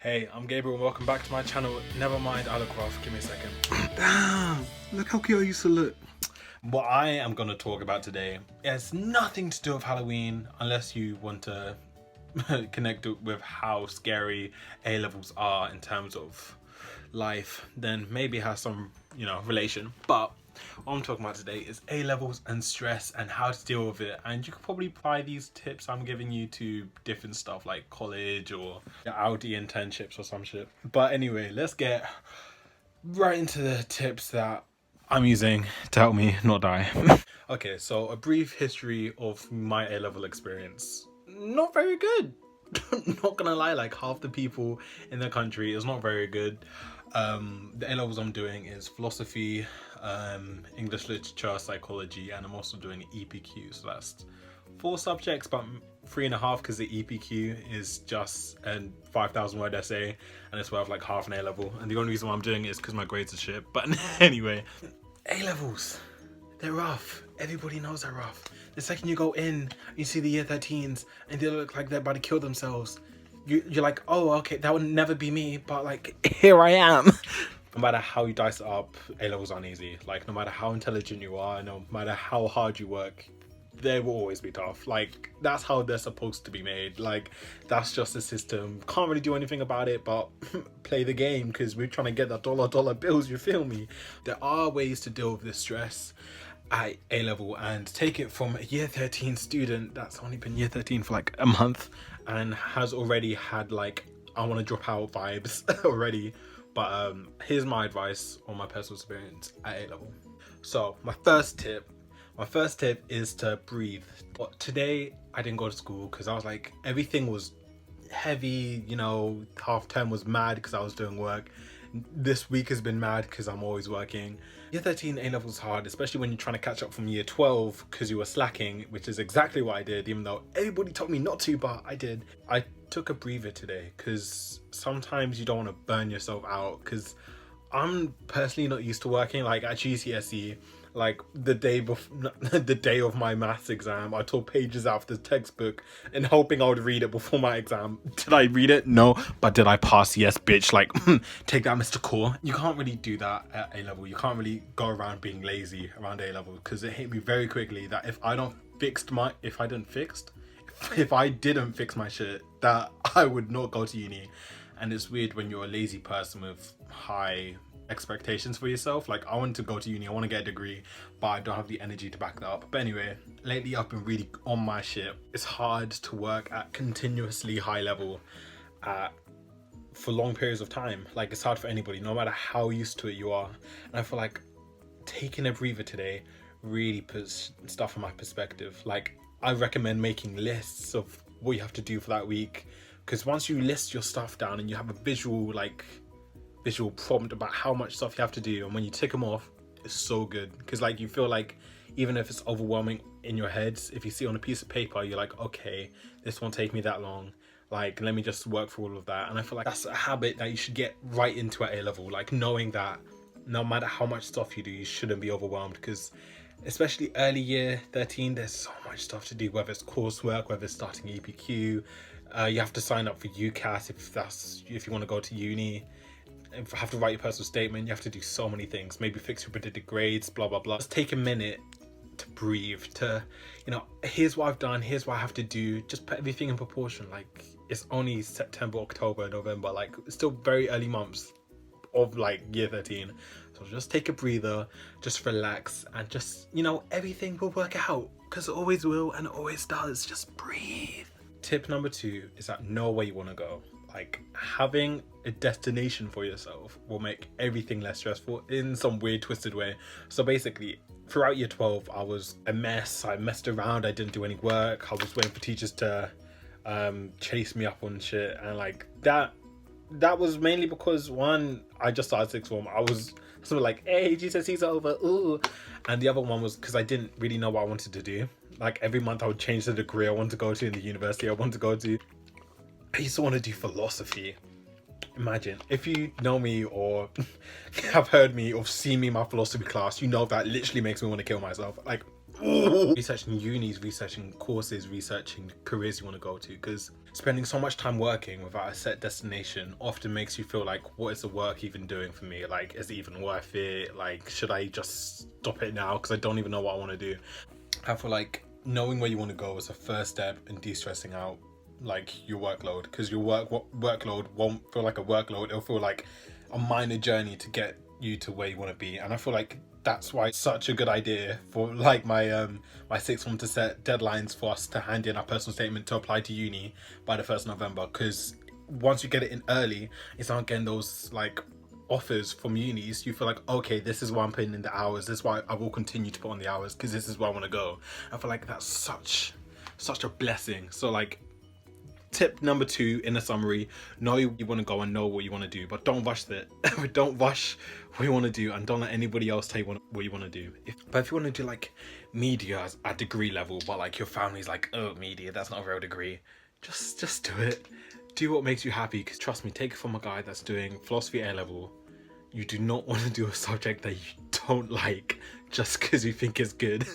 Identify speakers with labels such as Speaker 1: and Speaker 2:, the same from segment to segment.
Speaker 1: Hey, I'm Gabriel and welcome back to my channel. Never mind, I look rough. Give me a second.
Speaker 2: Damn, look how cute I used to look.
Speaker 1: What I am going to talk about today has nothing to do with Halloween unless you want to connect it with how scary A-levels are in terms of life, then maybe it has some, relation. But what I'm talking about today is A-levels and stress and how to deal with it. And you could probably apply these tips I'm giving you to different stuff like college or Audi internships or some shit. But anyway, let's get right into the tips that I'm using to help me not die. Okay, so a brief history of my A-level experience. Not very good. Not gonna lie, like half the people in the country is not very good. The A-levels I'm doing is philosophy, English literature, psychology, and I'm also doing EPQ. So that's 4 subjects, but 3.5 because the EPQ is just a 5,000 word essay and it's worth like half an A-level. And the only reason why I'm doing it is because my grades are shit. But anyway, A-levels, they're rough. Everybody knows they're rough. The second you go in, you see the year 13s and they look like they're about to kill themselves. You're like, oh, okay, that would never be me, but like, here I am. No matter how you dice it up, A-levels aren't easy. Like, no matter how intelligent you are, no matter how hard you work, they will always be tough. Like, that's how they're supposed to be made. Like, that's just the system. Can't really do anything about it, but play the game because we're trying to get that dollar bills, you feel me? There are ways to deal with this stress at A-level and take it from a year 13 student that's only been year 13 for like a month and has already had like I want to drop out vibes already. But here's my advice on my personal experience at A-level. So my first tip is to breathe. But today I didn't go to school because I was like, everything was heavy, half term was mad because I was doing work. This week has been mad because I'm always working. Year 13 A-levels hard, especially when you're trying to catch up from year 12 because you were slacking, which is exactly what I did, even though everybody told me not to, but I did. I took a breather today because sometimes you don't want to burn yourself out because I'm personally not used to working. Like at GCSE, like the day of my maths exam, I tore pages out of the textbook and hoping I would read it before my exam. Did I read it? No. But did I pass? Yes, bitch. Like, take that, Mr. Core. You can't really do that at A-level. You can't really go around being lazy around A-level because it hit me very quickly that if I didn't fix my shit, that I would not go to uni. And it's weird when you're a lazy person with high expectations for yourself. Like, I want to go to uni, I want to get a degree, but I don't have the energy to back that up. But anyway, lately I've been really on my shit. It's hard to work at continuously high level for long periods of time. Like, it's hard for anybody, no matter how used to it you are. And I feel like taking a breather today really puts stuff in my perspective. Like, I recommend making lists of what you have to do for that week, because once you list your stuff down and you have a visual prompt about how much stuff you have to do, and when you tick them off, it's so good because like you feel like even if it's overwhelming in your head, if you see it on a piece of paper, you're like, okay, this won't take me that long, like let me just work through all of that. And I feel like that's a habit that you should get right into at A-level, like knowing that no matter how much stuff you do, you shouldn't be overwhelmed, because especially early year 13, there's so much stuff to do, whether it's coursework, whether it's starting EPQ, you have to sign up for UCAS if you want to go to uni, have to write your personal statement, you have to do so many things, maybe fix your predicted grades, blah blah blah. Just take a minute to breathe, to here's what I've done, here's what I have to do, just put everything in proportion. Like, it's only September, October, November, like it's still very early months of like year 13. So just take a breather, just relax, and just everything will work out, because it always will and it always does. Just breathe. Tip number 2 is that know where you want to go. Like, having a destination for yourself will make everything less stressful in some weird twisted way. So basically, throughout year 12, I was a mess. I messed around, I didn't do any work, I was waiting for teachers to chase me up on shit, and like that was mainly because, one, I just started sixth form. I was sort of like, hey, GCSE's over, ooh. And the other one was because I didn't really know what I wanted to do. Like, every month I would change the degree I wanted to go to in the university I wanted to go to. I used to want to do philosophy. Imagine, if you know me or have heard me or seen me in my philosophy class, you know that literally makes me want to kill myself. Like, Researching unis, researching courses, researching careers you want to go to, because spending so much time working without a set destination often makes you feel like, what is the work even doing for me? Like, is it even worth it? Like, should I just stop it now because I don't even know what I want to do? I feel like knowing where you want to go is a first step in de-stressing out like your workload, because your workload won't feel like a workload. It'll feel like a minor journey to get you to where you want to be. And I feel like that's why it's such a good idea for like my sixth form to set deadlines for us to hand in our personal statement to apply to uni by the 1st November, because once you get it in early, it's not getting those like offers from unis. You feel like, okay, this is why I'm putting in the hours, this is why I will continue to put on the hours, because this is where I want to go. I feel like that's such a blessing. So like, tip number 2 in a summary: know you want to go and know what you want to do, but don't rush it. Don't rush what you want to do, and don't let anybody else tell you what you want to do. But if you want to do like media at degree level, but like your family's like, oh, media, that's not a real degree, just do it. Do what makes you happy, because trust me, take it from a guy that's doing philosophy A level. You do not want to do a subject that you don't like just because you think it's good.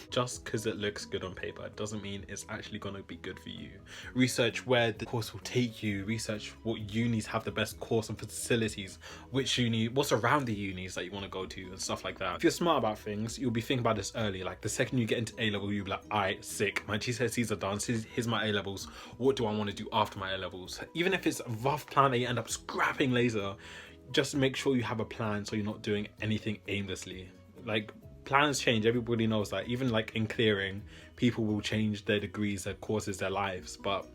Speaker 1: Just because it looks good on paper doesn't mean it's actually going to be good for you. Research where the course will take you. Research what unis have the best course and facilities, what's around the unis that you want to go to and stuff like that. If you're smart about things, you'll be thinking about this early. Like the second you get into A level, you'll be like, alright, sick, my GCSEs are done, here's my A levels. What do I want to do after my A levels? Even if it's a rough plan that you end up scrapping later, just make sure you have a plan so you're not doing anything aimlessly. Like, plans change, everybody knows that. Even like in clearing, people will change their degrees, their courses, their lives, but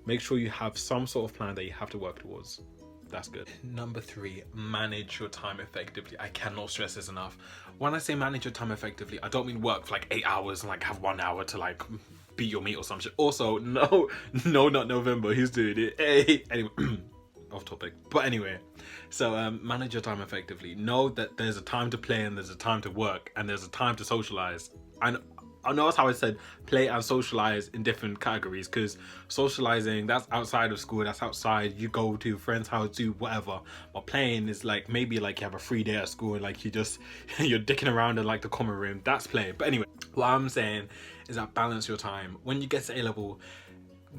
Speaker 1: make sure you have some sort of plan that you have to work towards. That's good. Number 3, manage your time effectively. I cannot stress this enough. When I say manage your time effectively, I don't mean work for like 8 hours and like have 1 hour to like beat your meat or some shit. Also, no, not November, who's doing it? Hey, anyway. Off topic, but anyway, so manage your time effectively. Know that there's a time to play and there's a time to work and there's a time to socialize. And I notice how I said play and socialize in different categories, because socializing, that's outside of school, that's outside, you go to friends' house, do whatever. But playing is like, maybe like you have a free day at school and like you're dicking around in like the common room. That's playing. But anyway, what I'm saying is that balance your time. When you get to A level,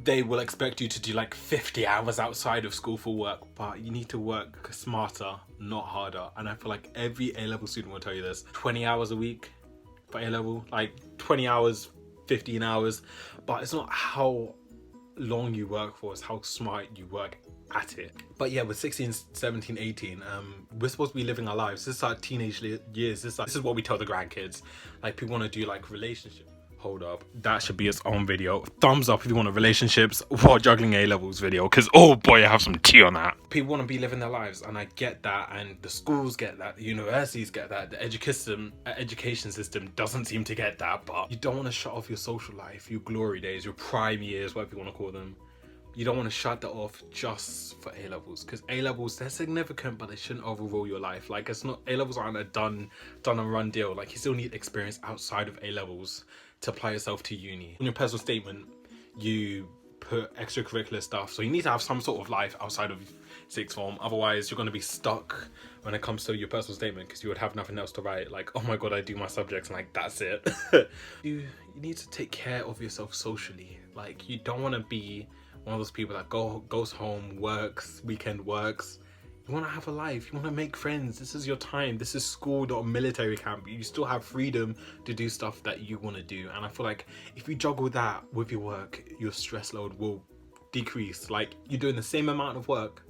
Speaker 1: they will expect you to do like 50 hours outside of school for work, but you need to work smarter, not harder. And I feel like every A-level student will tell you this. 20 hours a week for A-level, like 20 hours, 15 hours, but it's not how long you work for, it's how smart you work at it. But yeah, with 16, 17, 18, we're supposed to be living our lives. This is our teenage years. This is what we tell the grandkids. Like, people want to do like relationships. Hold up, that should be its own video. Thumbs up if you want a relationships while juggling A-levels video, because oh boy, I have some tea on that. People want to be living their lives, and I get that, and the schools get that, the universities get that, the education system doesn't seem to get that. But you don't want to shut off your social life, your glory days, your prime years, whatever you want to call them. You don't want to shut that off just for A-levels, because A-levels, they're significant, but they shouldn't overrule your life. Like, it's not, A-levels aren't a done and run deal. Like, you still need experience outside of A-levels to apply yourself to uni. In your personal statement, you put extracurricular stuff, so you need to have some sort of life outside of sixth form. Otherwise, you're going to be stuck when it comes to your personal statement, because you would have nothing else to write. Like, oh my god, I do my subjects, and like, that's it. You need to take care of yourself socially. Like, you don't want to be one of those people that goes home, works, weekend works. You want to have a life, you want to make friends. This is your time. This is school, not a military camp. You still have freedom to do stuff that you want to do. And I feel like if you juggle that with your work, your stress load will decrease. Like, you're doing the same amount of work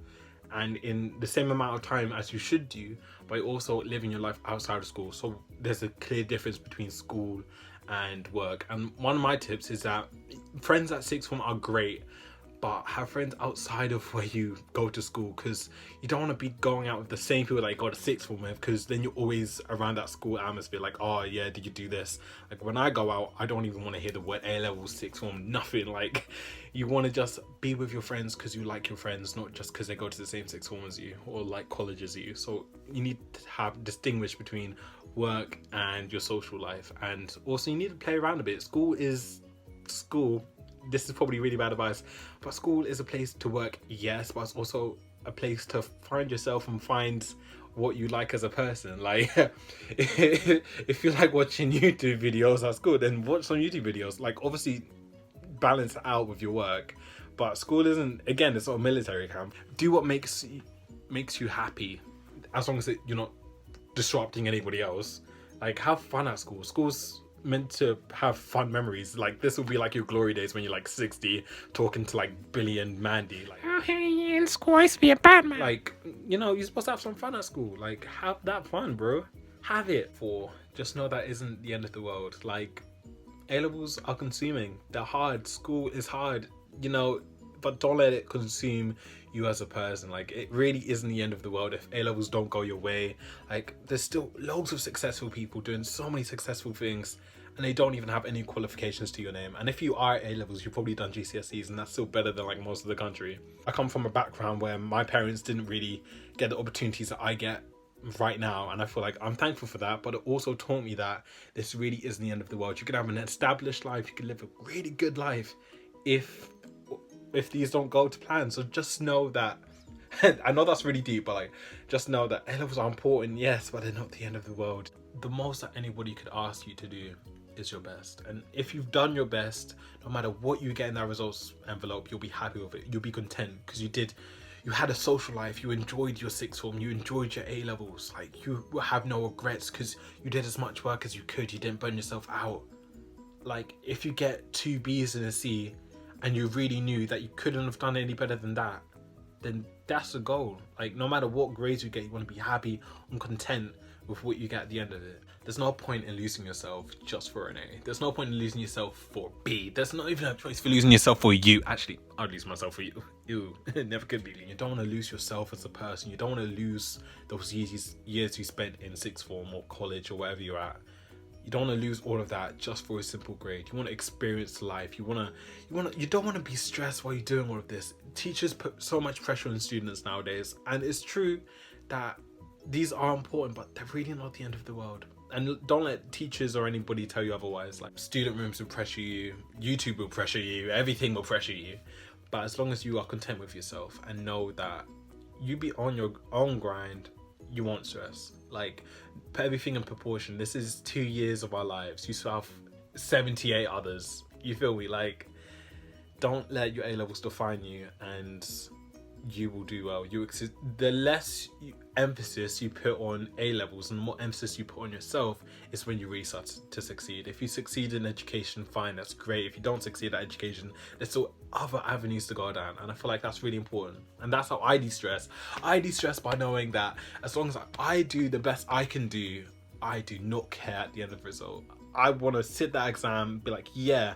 Speaker 1: and in the same amount of time as you should do, but you're also living your life outside of school. So there's a clear difference between school and work. And one of my tips is that friends at sixth form are great, but have friends outside of where you go to school, because you don't want to be going out with the same people that you go to sixth form with, because then you're always around that school atmosphere, like, oh yeah, did you do this? Like, when I go out, I don't even want to hear the word A-level, sixth form, nothing. Like, you want to just be with your friends because you like your friends, not just because they go to the same sixth form as you or like college as you. So you need to have distinguish between work and your social life, and also you need to play around a bit. School is school. This is probably really bad advice, but school is a place to work, yes, but it's also a place to find yourself and find what you like as a person. Like, if you like watching YouTube videos, that's good. Then watch some YouTube videos. Like, obviously, balance it out with your work. But school isn't. Again, it's not a military camp. Do what makes you happy, as long as you're not disrupting anybody else. Like, have fun at school. School's meant to have fun memories. Like, this will be like your glory days when you're like 60 talking to like Billy and Mandy, like, oh hey, in school I used to be a Batman. Like, you know, you're supposed to have some fun at school. Like, have that fun, bro. Have it. Just know that isn't the end of the world. Like, A-levels are consuming. They're hard. School is hard, you know, but don't let it consume you as a person. Like, it really isn't the end of the world if A-levels don't go your way. Like, there's still loads of successful people doing so many successful things, and they don't even have any qualifications to your name. And if you are at A-levels, you've probably done GCSEs, and that's still better than like most of the country. I come from a background where my parents didn't really get the opportunities that I get right now, and I feel like I'm thankful for that. But it also taught me that this really isn't the end of the world. You can have an established life, you can live a really good life if these don't go to plan. So just know that I know that's really deep, but like, just know that A-levels are important, yes, but they're not the end of the world. The most that anybody could ask you to do is your best, and if you've done your best, no matter what you get in that results envelope, you'll be happy with it. You'll be content because you had a social life, you enjoyed your sixth form, you enjoyed your A-levels. Like, you have no regrets because you did as much work as you could. You didn't burn yourself out. Like, if you get 2 B's and a C and you really knew that you couldn't have done any better than that, then that's the goal. Like, no matter what grades you get, you want to be happy and content with what you get at the end of it. There's no point in losing yourself just for an A. There's no point in losing yourself for B. There's not even a choice for losing yourself for U. Actually, I'd lose myself for U. Ew, it never could be. You don't want to lose yourself as a person. You don't want to lose those years you spent in sixth form or college or wherever you're at. You don't want to lose all of that just for a simple grade. You want to experience life. You don't want to be stressed while you're doing all of this. Teachers put so much pressure on students nowadays, and it's true that these are important, but they're really not the end of the world. And don't let teachers or anybody tell you otherwise. Like, student rooms will pressure you, YouTube will pressure you, everything will pressure you. But as long as you are content with yourself and know that you be on your own grind, you won't stress. Like, put everything in proportion. This is 2 years of our lives. You still have 78 others. You feel me? Like, don't let your A-levels define you, and you will do well. The less emphasis you put on A-levels and the more emphasis you put on yourself is when you really start to succeed. If you succeed in education, fine, that's great. If you don't succeed at education, there's still other avenues to go down, and I feel like that's really important. And that's how I de-stress. I de-stress by knowing that as long as I do the best I can do, I do not care at the end of the result. I want to sit that exam, be like, yeah,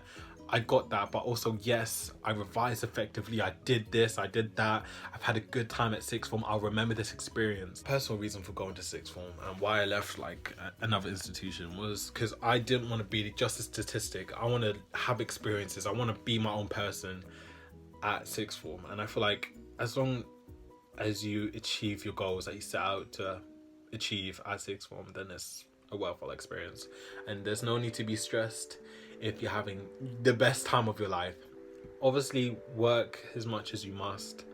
Speaker 1: I got that, but also, yes, I revised effectively. I did this, I did that. I've had a good time at sixth form. I'll remember this experience. Personal reason for going to sixth form and why I left like another institution was because I didn't want to be just a statistic. I want to have experiences. I want to be my own person at sixth form. And I feel like as long as you achieve your goals that you set out to achieve at sixth form, then it's a worthwhile experience. And there's no need to be stressed if you're having the best time of your life. Obviously, work as much as you must,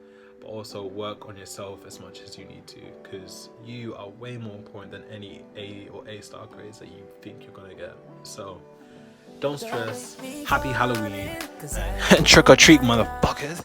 Speaker 1: but also work on yourself as much as you need to, because you are way more important than any A or A-star grades that you think you're gonna get. So don't stress. Happy Halloween. Trick or treat, motherfuckers.